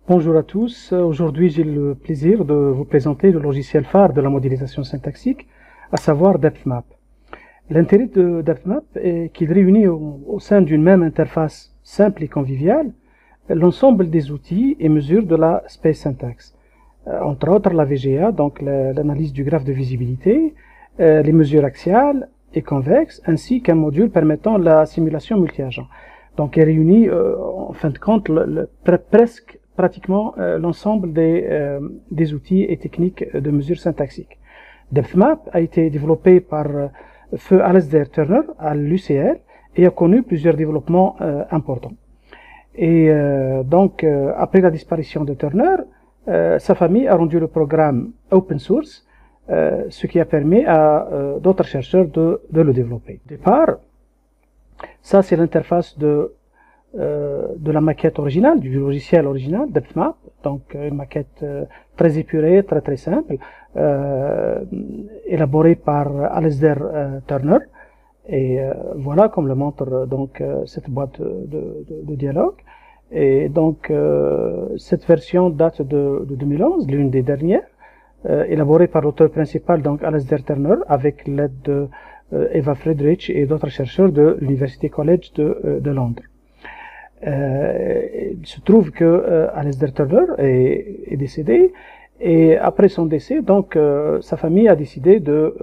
Bonjour à tous. Aujourd'hui, j'ai le plaisir de vous présenter le logiciel phare de la modélisation syntaxique, à savoir DepthMap. L'intérêt de DepthMap est qu'il réunit au sein d'une même interface simple et conviviale l'ensemble des outils et mesures de la space syntax. Entre autres, la VGA, donc l'analyse du graphe de visibilité, les mesures axiales et convexes, ainsi qu'un module permettant la simulation multi-agent. Donc, il réunit, en fin de compte, pratiquement l'ensemble des outils et techniques de mesure syntaxique. DepthMap a été développé par Feu Alasdair Turner à l'UCL et a connu plusieurs développements importants. Et après la disparition de Turner, sa famille a rendu le programme open source, ce qui a permis à d'autres chercheurs de le développer. Au départ, ça c'est l'interface de la maquette originale, du logiciel original, DepthMap, donc une maquette très épurée, très simple, élaborée par Alasdair Turner. Et voilà, comme le montre donc cette boîte de dialogue. Et donc cette version date de 2011, l'une des dernières, élaborée par l'auteur principal, donc Alasdair Turner, avec l'aide de Eva Friedrich et d'autres chercheurs de l'University College de Londres. Il se trouve que Alasdair Turner est décédé, et après son décès, donc sa famille a décidé de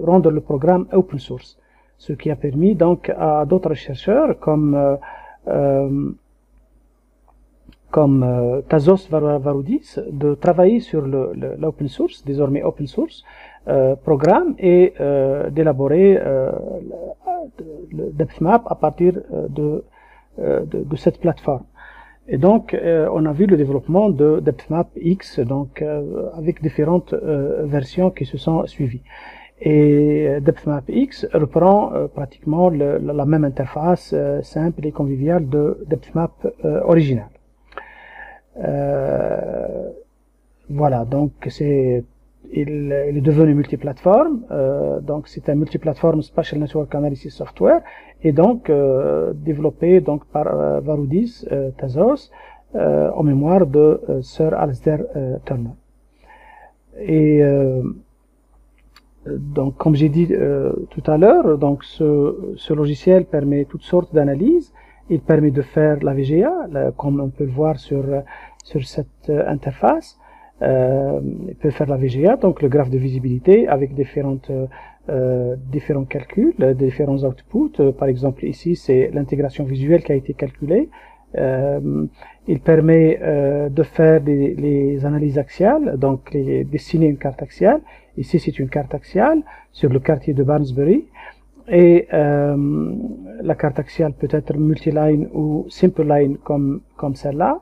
rendre le programme open source, ce qui a permis donc à d'autres chercheurs comme Tassos Varoudis de travailler sur l'open source, désormais open source, programme, et d'élaborer le DepthMap à partir de cette plateforme. Et donc, on a vu le développement de DepthMap X, donc avec différentes versions qui se sont suivies. Et DepthMap X reprend pratiquement la même interface simple et conviviale de DepthMap original. Voilà, donc il est devenu multiplateforme, donc c'est un multiplateforme Spatial Network Analysis Software, et donc développé donc par Varoudis Tassos en mémoire de Sir Alasdair Turner. Et donc, comme j'ai dit tout à l'heure, donc ce logiciel permet toutes sortes d'analyses. Il permet de faire la VGA, comme on peut le voir sur cette interface. Il peut faire la VGA, donc le graphe de visibilité, avec différents calculs, différents outputs. Par exemple, ici, c'est l'intégration visuelle qui a été calculée. Il permet de faire les analyses axiales, donc dessiner une carte axiale. Ici, c'est une carte axiale sur le quartier de Barnsbury. Et la carte axiale peut être multiline ou simple line comme celle-là.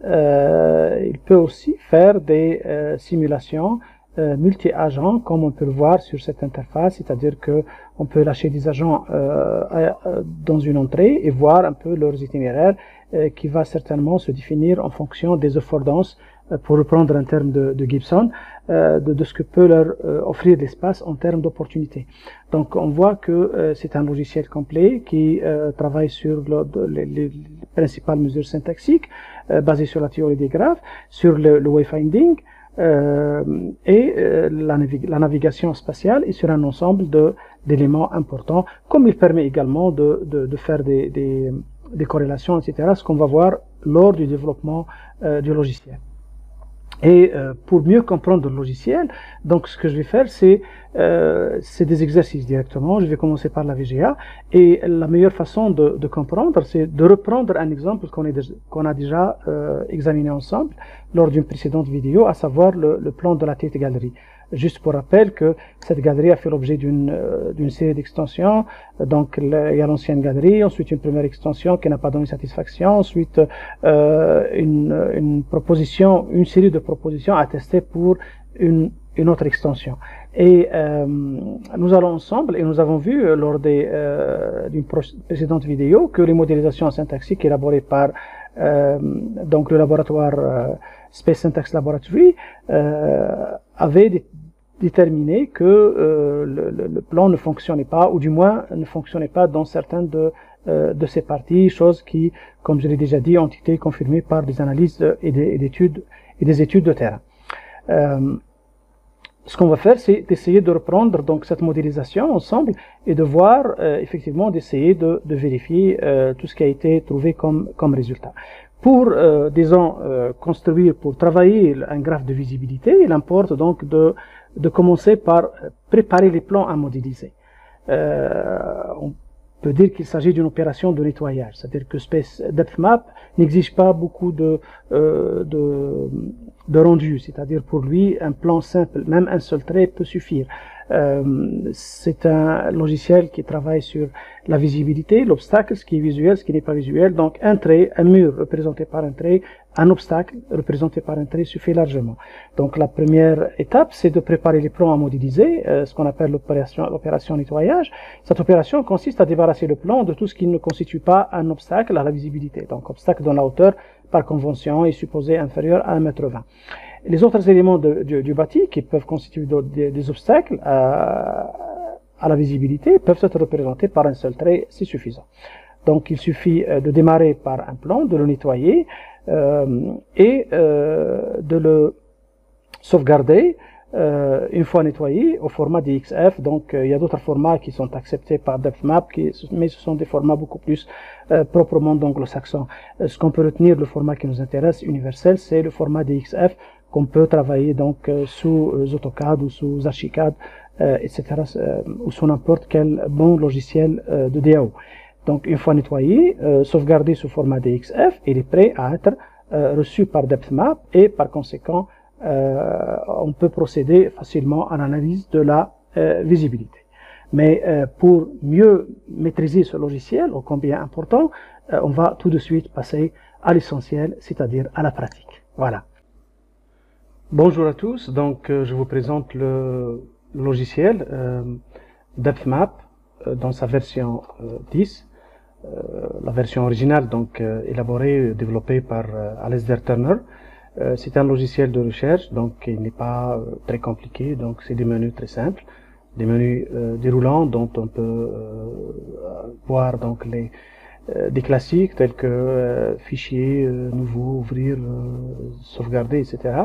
Il peut aussi faire des simulations multi-agents, comme on peut le voir sur cette interface, c'est-à-dire que on peut lâcher des agents dans une entrée et voir un peu leurs itinéraires, qui va certainement se définir en fonction des affordances, pour reprendre un terme de Gibson, de ce que peut leur offrir l'espace en termes d'opportunités. Donc on voit que c'est un logiciel complet qui travaille sur les principales mesures syntaxiques, basées sur la théorie des graphes, sur le wayfinding, et la navigation spatiale, et sur un ensemble d'éléments importants, comme il permet également de faire des corrélations, etc., ce qu'on va voir lors du développement du logiciel. Et pour mieux comprendre le logiciel, donc ce que je vais faire, c'est des exercices directement. Je vais commencer par la VGA, et la meilleure façon de comprendre, c'est de reprendre un exemple qu'on a déjà examiné ensemble lors d'une précédente vidéo, à savoir le plan de la tête galerie. Juste pour rappel que cette galerie a fait l'objet d'une série d'extensions. Donc il y a l'ancienne galerie, ensuite une première extension qui n'a pas donné satisfaction, ensuite une série de propositions à tester pour une autre extension. Et nous allons ensemble, et nous avons vu lors d'une précédente vidéo, que les modélisations syntaxiques élaborées par donc le laboratoire Space Syntax Laboratory avaient déterminé que le plan ne fonctionnait pas, ou du moins ne fonctionnait pas dans certaines de ces parties, choses qui, comme je l'ai déjà dit, ont été confirmées par des analyses et des études de terrain. Ce qu'on va faire, c'est d'essayer de reprendre donc cette modélisation ensemble et de voir effectivement d'essayer de vérifier tout ce qui a été trouvé comme résultat. Pour, disons, construire, pour travailler un graphe de visibilité, il importe donc de commencer par préparer les plans à modéliser. On peut dire qu'il s'agit d'une opération de nettoyage, c'est-à-dire que Space Depth Map n'exige pas beaucoup de rendu, c'est-à-dire pour lui un plan simple, même un seul trait peut suffire. C'est un logiciel qui travaille sur la visibilité, l'obstacle, ce qui est visuel, ce qui n'est pas visuel. Donc un trait, un mur représenté par un trait, un obstacle représenté par un trait suffit largement. Donc la première étape, c'est de préparer les plans à modéliser, ce qu'on appelle l'opération nettoyage. Cette opération consiste à débarrasser le plan de tout ce qui ne constitue pas un obstacle à la visibilité. Donc obstacle dont la hauteur, par convention, est supposée inférieure à 1,20 m. Les autres éléments du bâti qui peuvent constituer des obstacles à la visibilité peuvent être représentés par un seul trait, c'est suffisant. Donc il suffit de démarrer par un plan, de le nettoyer et de le sauvegarder une fois nettoyé au format DXF. Donc il y a d'autres formats qui sont acceptés par DepthMap, mais ce sont des formats beaucoup plus proprement anglo-saxons. Ce qu'on peut retenir, le format qui nous intéresse, universel, c'est le format DXF qu'on peut travailler donc sous AutoCAD ou sous Archicad, etc., ou sous n'importe quel bon logiciel de DAO. Donc une fois nettoyé, sauvegardé sous format DXF, il est prêt à être reçu par DepthMap et par conséquent on peut procéder facilement à l'analyse de la visibilité. Mais pour mieux maîtriser ce logiciel, ô combien important, on va tout de suite passer à l'essentiel, c'est-à-dire à la pratique. Voilà. Bonjour à tous, donc je vous présente le logiciel DepthMap dans sa version 10, la version originale donc élaborée, développée par Alasdair Turner. C'est un logiciel de recherche, donc il n'est pas très compliqué, donc c'est des menus très simples, des menus déroulants dont on peut voir donc des classiques tels que fichier, nouveau, ouvrir, sauvegarder, etc.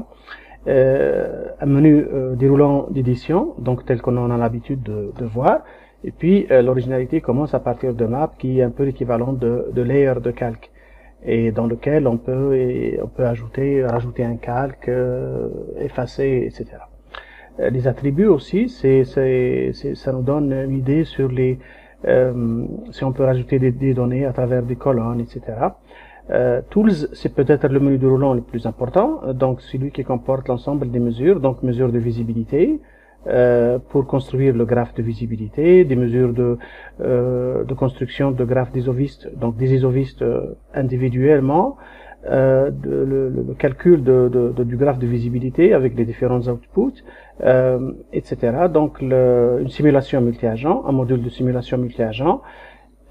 Un menu déroulant d'édition, donc tel qu'on en a l'habitude de voir, et puis l'originalité commence à partir de map qui est un peu l'équivalent de layer de calque, et dans lequel on peut rajouter un calque, effacer, etc. Les attributs aussi, ça nous donne une idée sur si on peut rajouter des données à travers des colonnes, etc. Tools, c'est peut-être le menu déroulant le plus important, donc celui qui comporte l'ensemble des mesures, donc mesures de visibilité, pour construire le graphe de visibilité, des mesures de construction de graphes d'isovistes, donc des isovistes individuellement, le calcul du graphe de visibilité avec les différents outputs, etc. Donc une simulation multi-agent, un module de simulation multi-agent,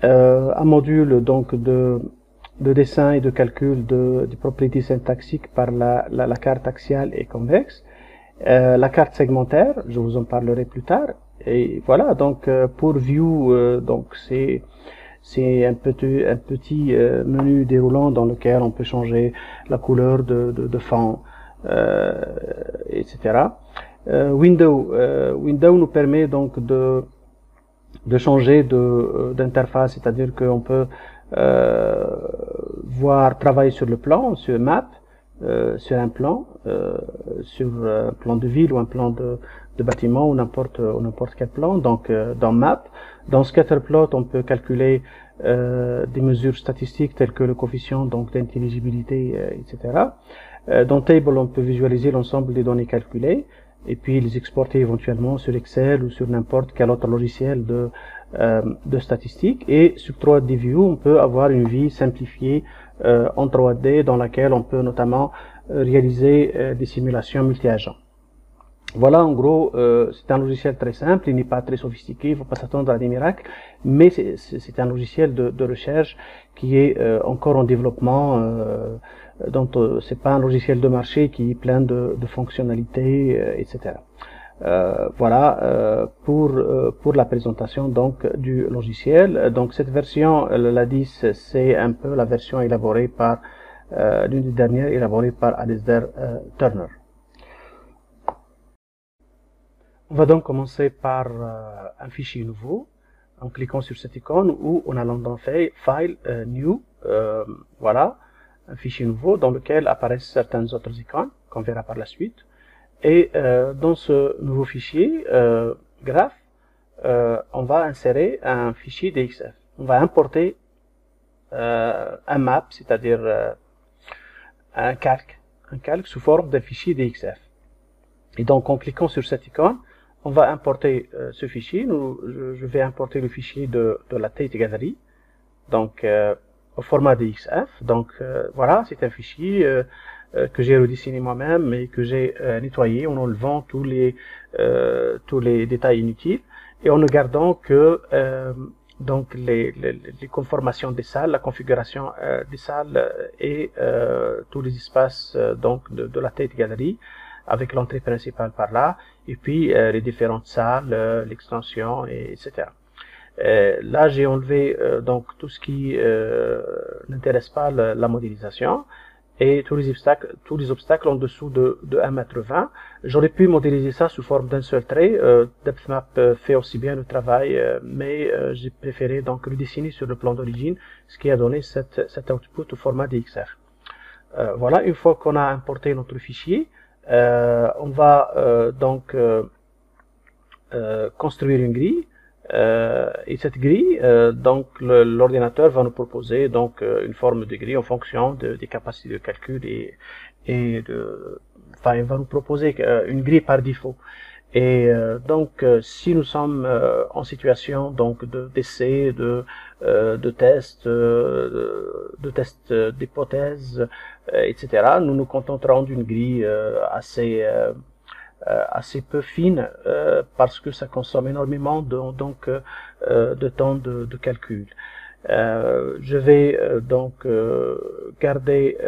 un module donc de dessin et de calcul des propriétés syntaxiques par la carte axiale et convexe, la carte segmentaire, je vous en parlerai plus tard, et voilà, donc pour View, donc c'est un petit menu déroulant dans lequel on peut changer la couleur de fond, etc. Window nous permet donc de changer d'interface, c'est-à-dire qu'on peut travailler sur le plan, sur map, sur un plan, sur un plan de ville ou un plan de bâtiment ou n'importe quel plan. Donc dans map, dans scatterplot, on peut calculer des mesures statistiques telles que le coefficient donc d'intelligibilité, etc. Dans table, on peut visualiser l'ensemble des données calculées et puis les exporter éventuellement sur Excel ou sur n'importe quel autre logiciel de statistiques. Et sur 3D View, on peut avoir une vue simplifiée en 3D dans laquelle on peut notamment réaliser des simulations multi-agents. Voilà, en gros, c'est un logiciel très simple, il n'est pas très sophistiqué, il ne faut pas s'attendre à des miracles, mais c'est un logiciel de recherche qui est encore en développement, donc c'est pas un logiciel de marché qui est plein de fonctionnalités, etc. Voilà pour la présentation donc du logiciel. Donc cette version, la 10, c'est un peu la version élaborée par l'une des dernières élaborée par Alasdair Turner. On va donc commencer par un fichier nouveau en cliquant sur cette icône ou en allant dans File, New, voilà, un fichier nouveau dans lequel apparaissent certaines autres icônes qu'on verra par la suite. Et dans ce nouveau fichier graph, on va insérer un fichier DXF. On va importer un map, c'est-à-dire un calque sous forme d'un fichier DXF. Et donc en cliquant sur cette icône, on va importer ce fichier. Je vais importer le fichier de la Tate Gallery, donc au format DXF. Donc voilà, c'est un fichier que j'ai redessiné moi-même et que j'ai nettoyé en enlevant tous les détails inutiles et en ne gardant que donc les conformations des salles, la configuration des salles et tous les espaces donc de la Tate Gallery, avec l'entrée principale par là, et puis les différentes salles, l'extension, etc. Là, j'ai enlevé donc tout ce qui n'intéresse pas la modélisation et tous les obstacles en dessous de 1,20 m. J'aurais pu modéliser ça sous forme d'un seul trait. DepthMap fait aussi bien le travail, mais j'ai préféré donc le dessiner sur le plan d'origine, ce qui a donné cet output au format DXF. Voilà, une fois qu'on a importé notre fichier, on va donc construire une grille. Et cette grille, donc l'ordinateur va nous proposer donc une forme de grille en fonction des capacités de calcul enfin, il va nous proposer une grille par défaut. Et donc si nous sommes en situation donc d'essai, de test, d'hypothèse, etc., nous nous contenterons d'une grille assez peu fine parce que ça consomme énormément de temps de calcul. Je vais donc garder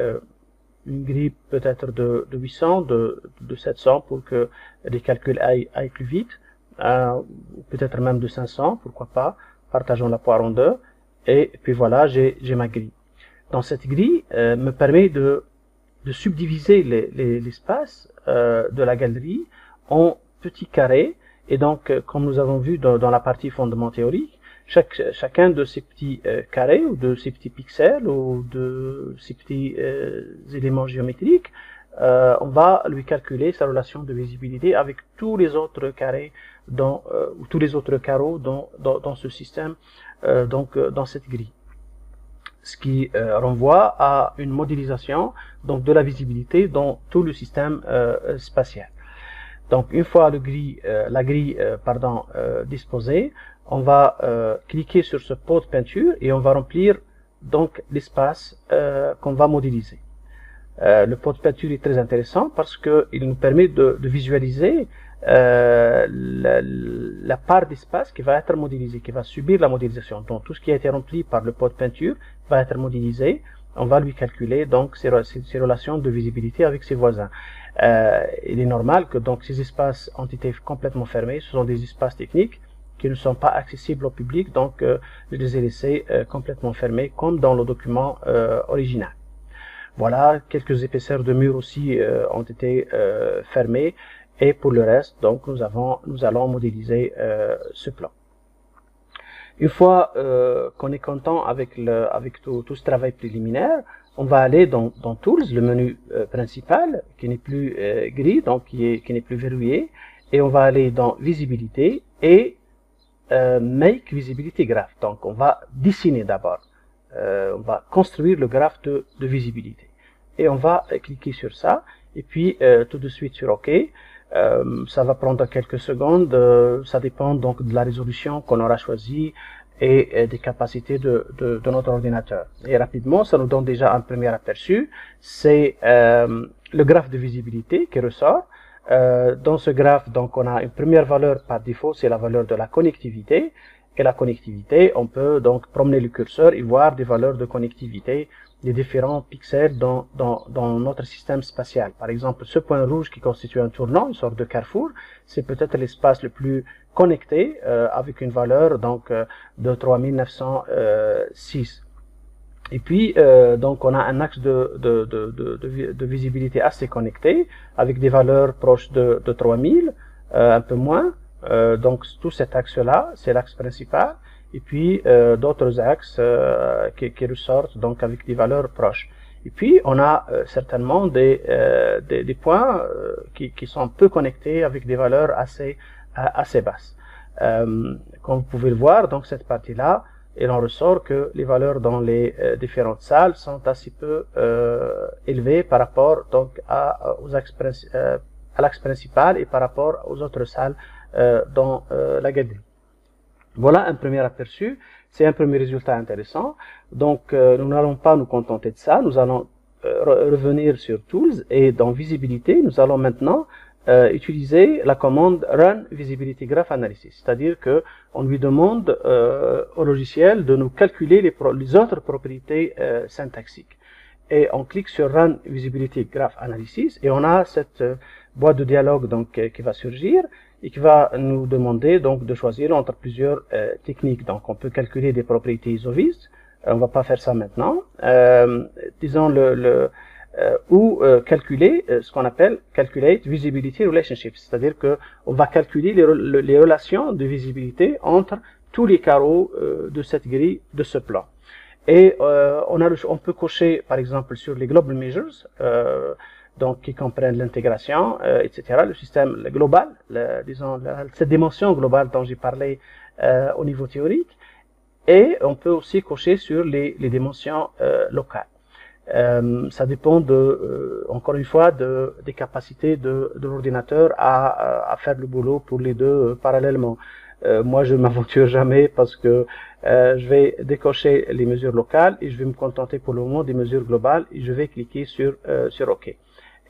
une grille peut-être de 800, de 700 pour que les calculs aillent plus vite, ou peut-être même de 500, pourquoi pas, partageons la poire en deux, et puis voilà, j'ai ma grille. Dans cette grille me permet de subdiviser l'espace de la galerie en petits carrés, et donc comme nous avons vu dans la partie fondement théorique, chacun de ces petits carrés ou de ces petits pixels ou de ces petits éléments géométriques, on va lui calculer sa relation de visibilité avec tous les autres carrés ou tous les autres carreaux dans ce système, donc dans cette grille. Ce qui renvoie à une modélisation donc de la visibilité dans tout le système spatial. Donc une fois la grille disposée, on va cliquer sur ce pot de peinture et on va remplir donc l'espace qu'on va modéliser. Le pot de peinture est très intéressant parce qu'il nous permet de visualiser la part d'espace qui va être modélisée, qui va subir la modélisation. Donc tout ce qui a été rempli par le pot de peinture va être modélisé. On va lui calculer donc ses relations de visibilité avec ses voisins. Il est normal que donc ces espaces ont été complètement fermés. Ce sont des espaces techniques qui ne sont pas accessibles au public, donc je les ai laissés complètement fermés comme dans le document original. Voilà, quelques épaisseurs de murs aussi ont été fermées. Et pour le reste, donc nous allons modéliser ce plan. Une fois qu'on est content avec tout ce travail préliminaire, on va aller dans Tools, le menu principal, qui n'est plus gris, donc qui n'est plus verrouillé, et on va aller dans Visibilité et Make Visibility Graph. Donc on va dessiner d'abord, on va construire le graphe de visibilité. Et on va cliquer sur ça, et puis tout de suite sur OK. Ça va prendre quelques secondes, ça dépend donc de la résolution qu'on aura choisie et des capacités de notre ordinateur. Et rapidement, ça nous donne déjà un premier aperçu. C'est le graphe de visibilité qui ressort. Dans ce graphe, donc, on a une première valeur par défaut, c'est la valeur de la connectivité. Et la connectivité, on peut donc promener le curseur et voir des valeurs de connectivité les différents pixels dans notre système spatial. Par exemple, ce point rouge qui constitue un tournant, une sorte de carrefour, c'est peut-être l'espace le plus connecté avec une valeur donc de 3906. Et puis, donc, on a un axe de visibilité assez connecté, avec des valeurs proches de 3000, un peu moins. Donc, tout cet axe-là, c'est l'axe principal. Et puis, d'autres axes qui ressortent, donc, avec des valeurs proches. Et puis, on a certainement des points qui sont peu connectés, avec des valeurs assez basses. Comme vous pouvez le voir, donc, cette partie-là, et l'on ressort que les valeurs dans les différentes salles sont assez peu élevées par rapport donc à l'axe principal et par rapport aux autres salles dans la galerie. Voilà un premier aperçu, c'est un premier résultat intéressant. Donc nous n'allons pas nous contenter de ça, nous allons revenir sur Tools et dans Visibilité, nous allons maintenant utiliser la commande Run Visibility Graph Analysis, c'est-à-dire que on lui demande au logiciel de nous calculer les autres propriétés syntaxiques. Et on clique sur Run Visibility Graph Analysis et on a cette boîte de dialogue donc qui va surgir et qui va nous demander donc de choisir entre plusieurs techniques. Donc on peut calculer des propriétés isovistes, on va pas faire ça maintenant. Disons ou calculer ce qu'on appelle Calculate Visibility Relationships, c'est-à-dire que on va calculer les relations de visibilité entre tous les carreaux de cette grille, de ce plan. Et on peut cocher, par exemple, sur les Global Measures, donc qui comprennent l'intégration, etc., le système global, disons cette dimension globale dont j'ai parlé au niveau théorique, et on peut aussi cocher sur les dimensions locales. Ça dépend encore une fois des capacités de l'ordinateur à faire le boulot pour les deux parallèlement. Moi je ne m'aventure jamais parce que je vais décocher les mesures locales et je vais me contenter pour le moment des mesures globales et je vais cliquer sur OK.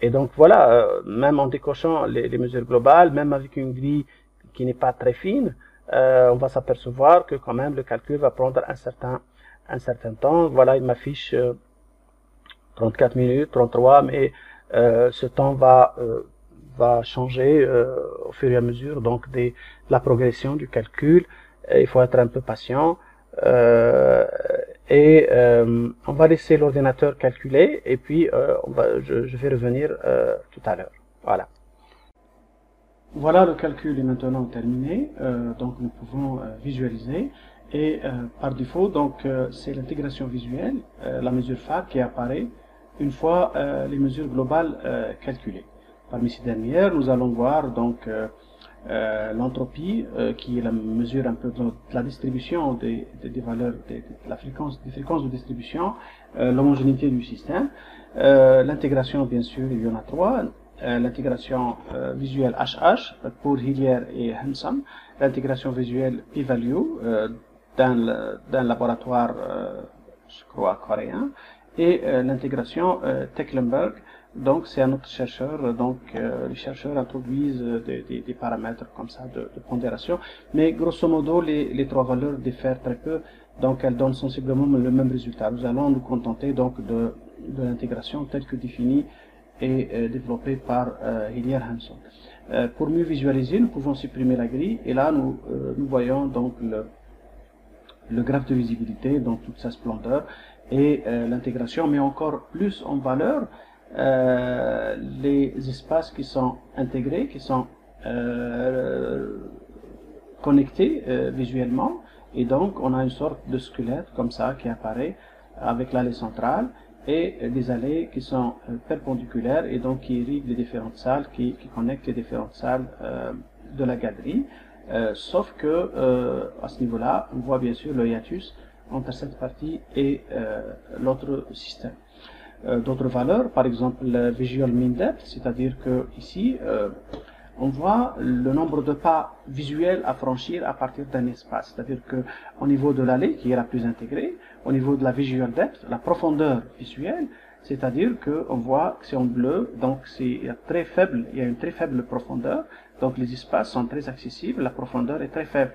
Et donc voilà, même en décochant les mesures globales, même avec une grille qui n'est pas très fine, on va s'apercevoir que quand même le calcul va prendre un certain temps. Voilà, il m'affiche 34 minutes, 33, mais ce temps va changer au fur et à mesure donc de la progression du calcul. Il faut être un peu patient et on va laisser l'ordinateur calculer et puis je vais revenir tout à l'heure. Voilà. Voilà, le calcul est maintenant terminé, donc nous pouvons visualiser. Et par défaut, donc c'est l'intégration visuelle, la mesure phare qui apparaît une fois les mesures globales calculées. Parmi ces dernières, nous allons voir donc l'entropie, qui est la mesure un peu de la distribution des valeurs, des fréquences de distribution, l'homogénéité du système, l'intégration bien sûr, il y en a trois, l'intégration visuelle HH pour Hillier et Hanson, l'intégration visuelle p-value d'un laboratoire, je crois, coréen, et l'intégration Tecklenburg. Donc c'est un autre chercheur, donc les chercheurs introduisent des paramètres comme ça de pondération, mais grosso modo les trois valeurs diffèrent très peu, donc elles donnent sensiblement le même résultat. Nous allons nous contenter donc de l'intégration telle que définie et développée par Hillier Hanson. Pour mieux visualiser, nous pouvons supprimer la grille et là nous voyons donc le graphe de visibilité dans toute sa splendeur et l'intégration, mais encore plus en valeur les espaces qui sont intégrés, qui sont connectés visuellement, et donc on a une sorte de squelette comme ça qui apparaît avec l'allée centrale et des allées qui sont perpendiculaires et donc qui irriguent les différentes salles, qui connectent les différentes salles de la galerie, sauf que à ce niveau-là, on voit bien sûr le hiatus entre cette partie et l'autre système. D'autres valeurs, par exemple le visual mean depth, c'est-à-dire que ici on voit le nombre de pas visuels à franchir à partir d'un espace, c'est-à-dire que au niveau de l'allée qui est la plus intégrée, au niveau de la visual depth, la profondeur visuelle, c'est-à-dire que on voit que c'est en bleu, donc il y a une très faible profondeur, donc les espaces sont très accessibles, la profondeur est très faible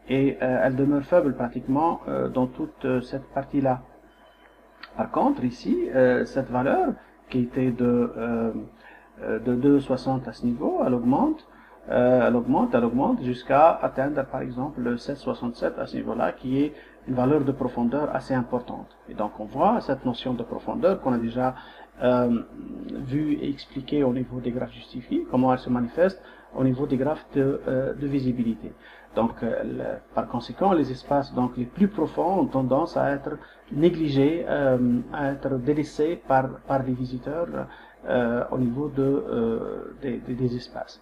et elle demeure faible pratiquement dans toute cette partie-là. Par contre, ici, cette valeur qui était de 2,60 à ce niveau, elle augmente jusqu'à atteindre par exemple le 7,67 à ce niveau-là, qui est une valeur de profondeur assez importante. Et donc on voit cette notion de profondeur qu'on a déjà vu et expliqué au niveau des graphes justifiés, comment elle se manifeste au niveau des graphes de visibilité. Donc par conséquent, les espaces donc les plus profonds ont tendance à être négligés, à être délaissés par les visiteurs au niveau des espaces.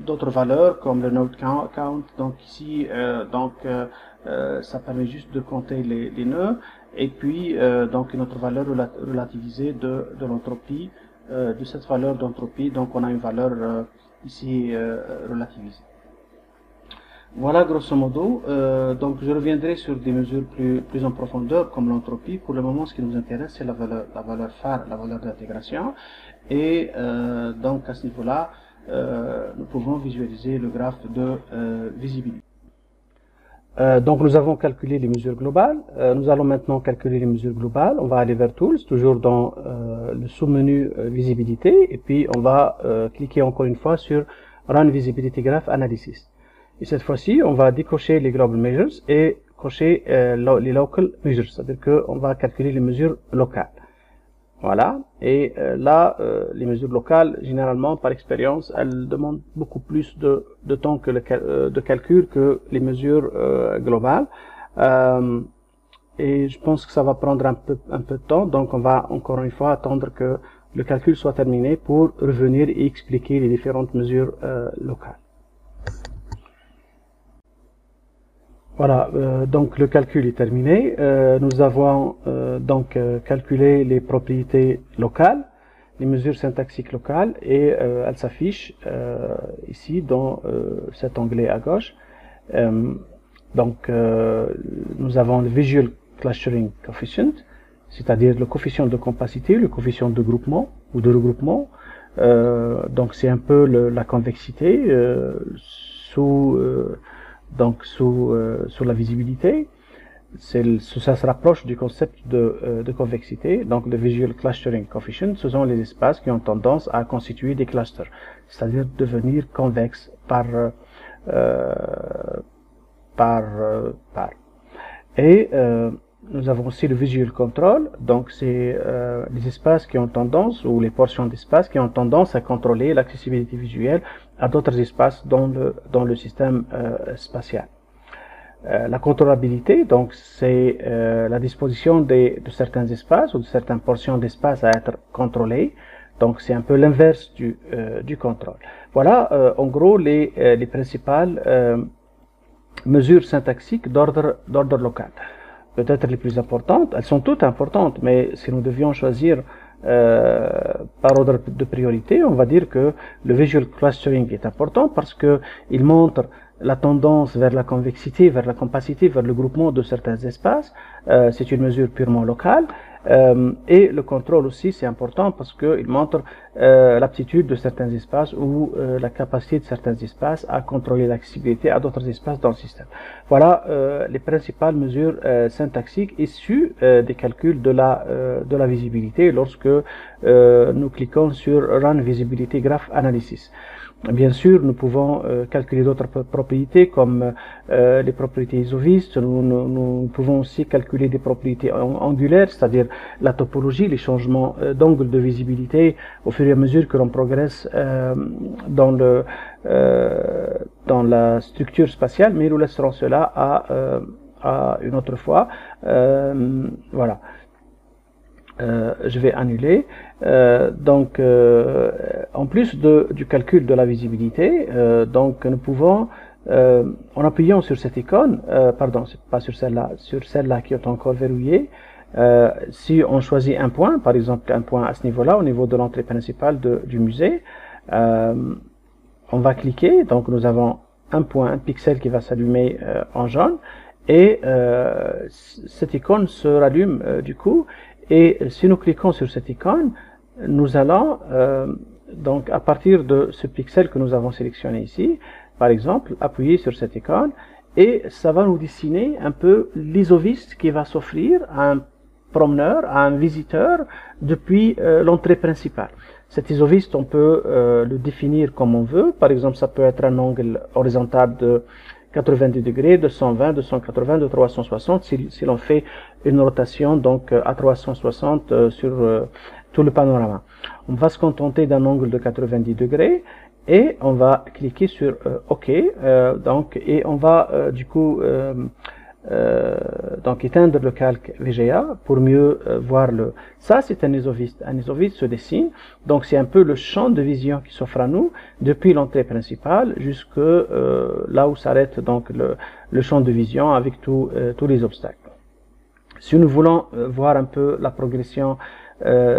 D'autres valeurs comme le node count, donc ici ça permet juste de compter les nœuds, et puis donc une autre valeur relativisée de l'entropie, de cette valeur d'entropie, donc on a une valeur ici relativisée. Voilà grosso modo, donc je reviendrai sur des mesures plus en profondeur comme l'entropie. Pour le moment, ce qui nous intéresse, c'est la valeur phare, la valeur d'intégration, et donc à ce niveau-là, nous pouvons visualiser le graphe de visibilité. Donc nous avons calculé les mesures globales, nous allons maintenant calculer les mesures globales. On va aller vers Tools, toujours dans le sous-menu Visibilité, et puis on va cliquer encore une fois sur Run Visibility Graph Analysis. Et cette fois-ci, on va décocher les Global Measures et cocher les Local Measures, c'est-à-dire qu'on va calculer les mesures locales. Voilà, et là, les mesures locales, généralement, par expérience, elles demandent beaucoup plus de temps de calcul que les mesures globales. Et je pense que ça va prendre un peu de temps, donc on va encore une fois attendre que le calcul soit terminé pour revenir et expliquer les différentes mesures locales. Voilà, donc le calcul est terminé. Nous avons donc calculé les propriétés locales, les mesures syntaxiques locales, et elles s'affichent ici dans cet onglet à gauche. Donc nous avons le Visual Clustering Coefficient, c'est-à-dire le coefficient de compacité, le coefficient de groupement ou de regroupement. Donc c'est un peu la convexité sous la visibilité. Ça se rapproche du concept de convexité. Donc le Visual Clustering Coefficient, ce sont les espaces qui ont tendance à constituer des clusters, c'est-à-dire devenir convexes par. Et nous avons aussi le Visual Control, donc c'est les espaces qui ont tendance, ou les portions d'espace qui ont tendance à contrôler l'accessibilité visuelle à d'autres espaces dans le système spatial. La contrôlabilité, donc c'est la disposition de certains espaces ou de certaines portions d'espace à être contrôlées. Donc c'est un peu l'inverse du contrôle. Voilà en gros les principales mesures syntaxiques d'ordre local. Peut-être les plus importantes, elles sont toutes importantes, mais si nous devions choisir par ordre de priorité, on va dire que le Visual Clustering est important parce que il montre la tendance vers la convexité, vers la compacité, vers le groupement de certains espaces. C'est une mesure purement locale. Et le contrôle aussi, c'est important parce qu'il montre l'aptitude de certains espaces ou la capacité de certains espaces à contrôler l'accessibilité à d'autres espaces dans le système. Voilà les principales mesures syntaxiques issues des calculs de la visibilité lorsque nous cliquons sur Run Visibility Graph Analysis. Bien sûr, nous pouvons calculer d'autres propriétés comme les propriétés isovistes. Nous pouvons aussi calculer des propriétés angulaires, c'est-à-dire la topologie, les changements d'angle de visibilité au fur et à mesure que l'on progresse dans la structure spatiale, mais nous laisserons cela à une autre fois. Voilà. Je vais annuler. En plus du calcul de la visibilité, donc nous pouvons, en appuyant sur cette icône, pardon, c'est pas sur celle-là qui est encore verrouillée, si on choisit un point, par exemple un point à ce niveau-là, au niveau de l'entrée principale du musée, on va cliquer, donc nous avons un point, un pixel qui va s'allumer en jaune, et cette icône se rallume du coup. Et si nous cliquons sur cette icône, nous allons, donc à partir de ce pixel que nous avons sélectionné ici, par exemple, appuyer sur cette icône, et ça va nous dessiner un peu l'isoviste qui va s'offrir à un promeneur, à un visiteur depuis l'entrée principale. Cet isoviste, on peut le définir comme on veut. Par exemple, ça peut être un angle horizontal de 90 degrés, de 120, de 180, de 360, si l'on fait une rotation donc à 360 sur tout le panorama. On va se contenter d'un angle de 90 degrés et on va cliquer sur OK. Donc, et on va du coup donc éteindre le calque VGA pour mieux voir le. Ça, c'est un isoviste. Un isoviste se dessine. Donc, c'est un peu le champ de vision qui s'offre à nous depuis l'entrée principale jusque là où s'arrête donc le champ de vision avec tous les obstacles. Si nous voulons voir un peu la progression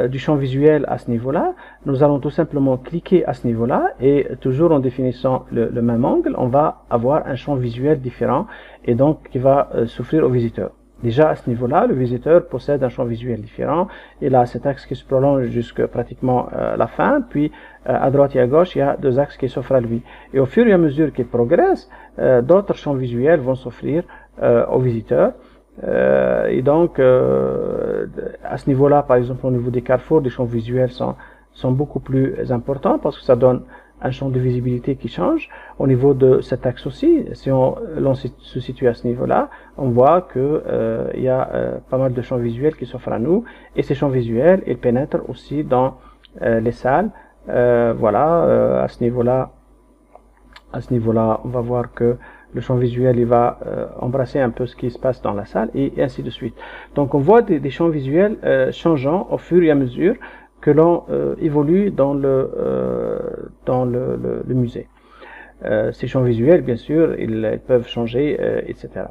du champ visuel à ce niveau-là, nous allons tout simplement cliquer à ce niveau-là et toujours en définissant le même angle, on va avoir un champ visuel différent et donc qui va s'offrir au visiteur. Déjà à ce niveau-là, le visiteur possède un champ visuel différent. Il a cet axe qui se prolonge jusqu'à pratiquement la fin, puis à droite et à gauche, il y a deux axes qui s'offrent à lui. Et au fur et à mesure qu'il progresse, d'autres champs visuels vont s'offrir au visiteur. Et donc, à ce niveau-là, par exemple, au niveau des carrefours, les champs visuels sont beaucoup plus importants parce que ça donne un champ de visibilité qui change. Au niveau de cet axe aussi, si l'on se situe à ce niveau-là, on voit que il y a pas mal de champs visuels qui s'offrent à nous, et ces champs visuels, ils pénètrent aussi dans les salles. Voilà, à ce niveau-là, on va voir que le champ visuel, il va embrasser un peu ce qui se passe dans la salle et ainsi de suite. Donc, on voit des champs visuels changeants au fur et à mesure que l'on évolue dans le musée. Ces champs visuels, bien sûr, ils peuvent changer, etc.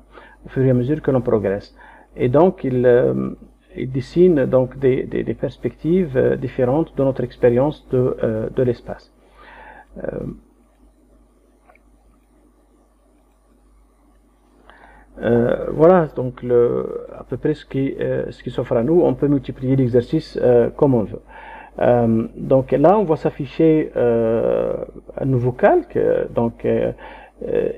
au fur et à mesure que l'on progresse. Et donc, ils dessinent donc des perspectives différentes de notre expérience de l'espace. Voilà donc à peu près ce qui s'offre à nous. On peut multiplier l'exercice comme on veut. Donc là, on voit s'afficher un nouveau calque, donc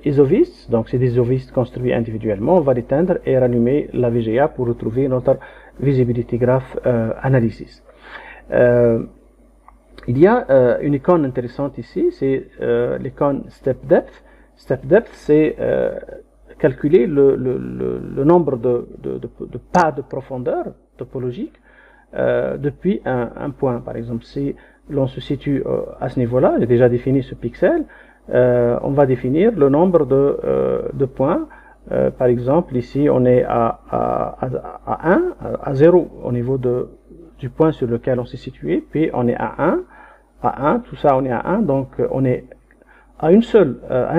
isoviste. Donc c'est des isovistes construits individuellement. On va l'éteindre et rallumer la VGA pour retrouver notre visibility graph analysis. Il y a une icône intéressante ici, c'est l'icône Step Depth. Step Depth, c'est calculer le nombre de pas de profondeur topologique depuis un point. Par exemple, si l'on se situe à ce niveau-là, j'ai déjà défini ce pixel, on va définir le nombre de points. Par exemple, ici, on est à 1, à 0 au niveau du point sur lequel on s'est situé, puis on est à 1, tout ça on est à 1, donc on est à un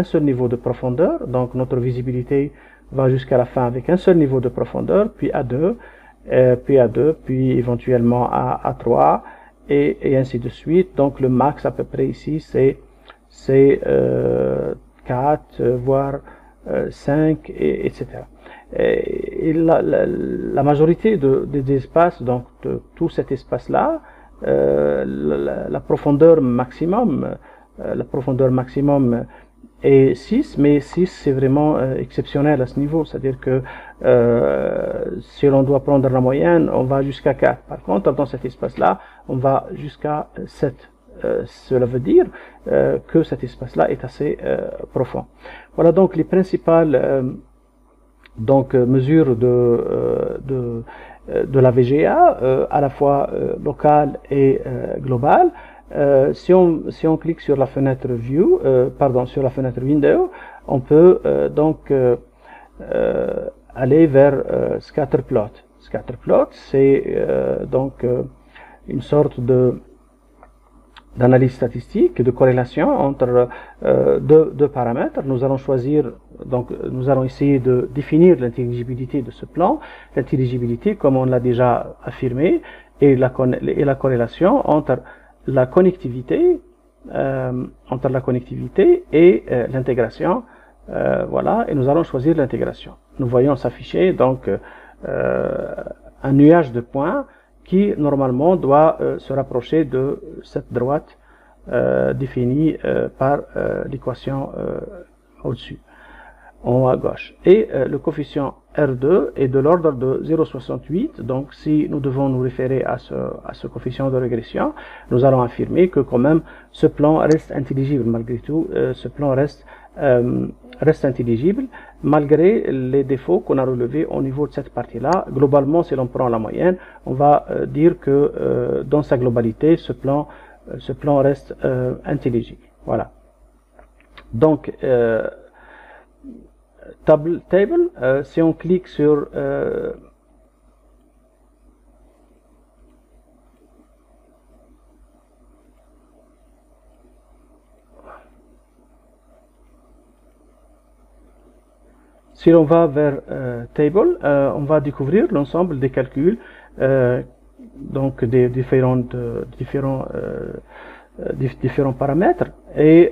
seul niveau de profondeur, donc notre visibilité va jusqu'à la fin avec un seul niveau de profondeur, puis à 2, puis éventuellement à 3, et ainsi de suite. Donc le max à peu près ici, c'est 4, voire 5, etc. Et la majorité des espaces, donc de tout cet espace-là, la profondeur maximum est 6, mais 6 c'est vraiment exceptionnel à ce niveau, c'est-à-dire que si l'on doit prendre la moyenne, on va jusqu'à 4. Par contre, dans cet espace-là, on va jusqu'à 7. Cela veut dire que cet espace-là est assez profond. Voilà donc les principales mesures de la VGA, à la fois locale et globale. Si on clique sur la fenêtre View, sur la fenêtre Window, on peut donc aller vers Scatterplot. Scatterplot, c'est donc une sorte d'analyse statistique, de corrélation entre deux paramètres. Nous allons choisir, donc nous allons essayer de définir l'intelligibilité de ce plan. L'intelligibilité, comme on l'a déjà affirmé, et la corrélation entre la connectivité et l'intégration. Voilà, et nous allons choisir l'intégration. Nous voyons s'afficher donc un nuage de points qui normalement doit se rapprocher de cette droite définie par l'équation au-dessus. en haut à gauche. Et le coefficient R2 est de l'ordre de 0,68. Donc, si nous devons nous référer à ce coefficient de régression, nous allons affirmer que quand même ce plan reste intelligible malgré tout. Ce plan reste intelligible malgré les défauts qu'on a relevés au niveau de cette partie-là. Globalement, si l'on prend la moyenne, on va dire que dans sa globalité, ce plan reste intelligible. Voilà. Donc, table, si on clique sur si l'on va vers table, on va découvrir l'ensemble des calculs, donc des différents paramètres, et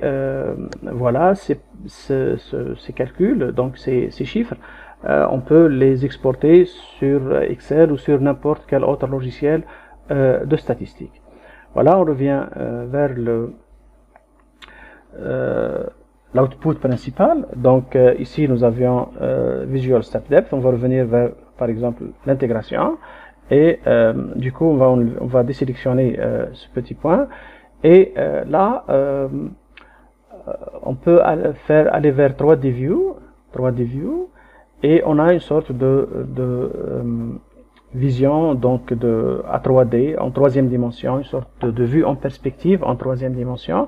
voilà ces calculs, donc ces chiffres, on peut les exporter sur Excel ou sur n'importe quel autre logiciel de statistique. Voilà, on revient vers l'output principal. Donc ici nous avions Visual Step Depth. On va revenir vers par exemple l'intégration, et du coup on va désélectionner ce petit point, et là on peut aller vers 3D View, et on a une sorte de vision donc à 3D en troisième dimension, une sorte de vue en perspective en troisième dimension,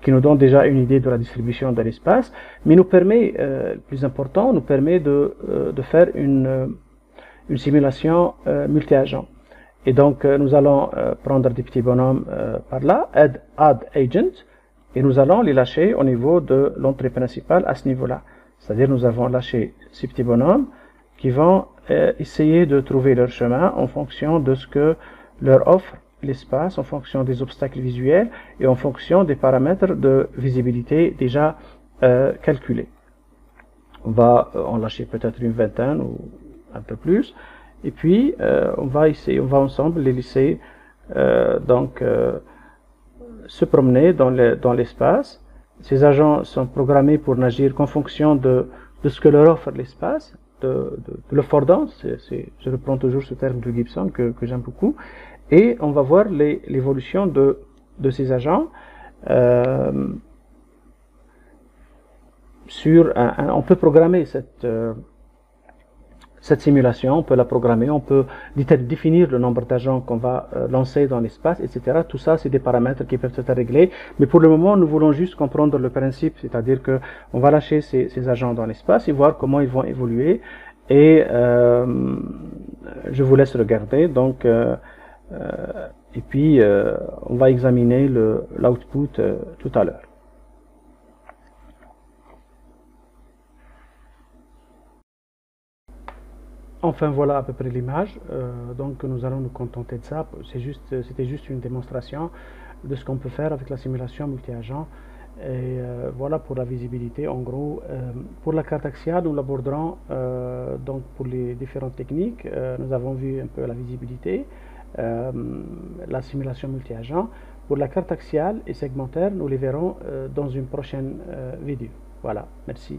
qui nous donne déjà une idée de la distribution de l'espace, mais nous permet, le plus important, nous permet de faire une simulation multi-agent. Et donc nous allons prendre des petits bonhommes par là, add agent, et nous allons les lâcher au niveau de l'entrée principale à ce niveau-là. C'est-à-dire nous avons lâché ces petits bonhommes qui vont essayer de trouver leur chemin en fonction de ce que leur offre l'espace, en fonction des obstacles visuels et en fonction des paramètres de visibilité déjà calculés. On va en lâcher peut-être une vingtaine ou un peu plus, et puis on va ensemble les laisser se promener dans l'espace. Ces agents sont programmés pour n'agir qu'en fonction de ce que leur offre l'espace, de l'affordance. Je reprends toujours ce terme de Gibson que j'aime beaucoup. Et on va voir l'évolution de ces agents on peut programmer cette simulation, on peut la programmer, on peut définir le nombre d'agents qu'on va lancer dans l'espace, etc. Tout ça, c'est des paramètres qui peuvent être réglés. Mais pour le moment, nous voulons juste comprendre le principe, c'est-à-dire que on va lâcher ces agents dans l'espace et voir comment ils vont évoluer. Et je vous laisse regarder. Donc, et puis, on va examiner l'output tout à l'heure. Enfin, voilà à peu près l'image. Donc nous allons nous contenter de ça. C'était juste une démonstration de ce qu'on peut faire avec la simulation multi-agent. Et voilà pour la visibilité. En gros, pour la carte axiale, nous l'aborderons donc pour les différentes techniques. Nous avons vu un peu la visibilité, la simulation multi-agent. Pour la carte axiale et segmentaire, nous les verrons dans une prochaine vidéo. Voilà, merci.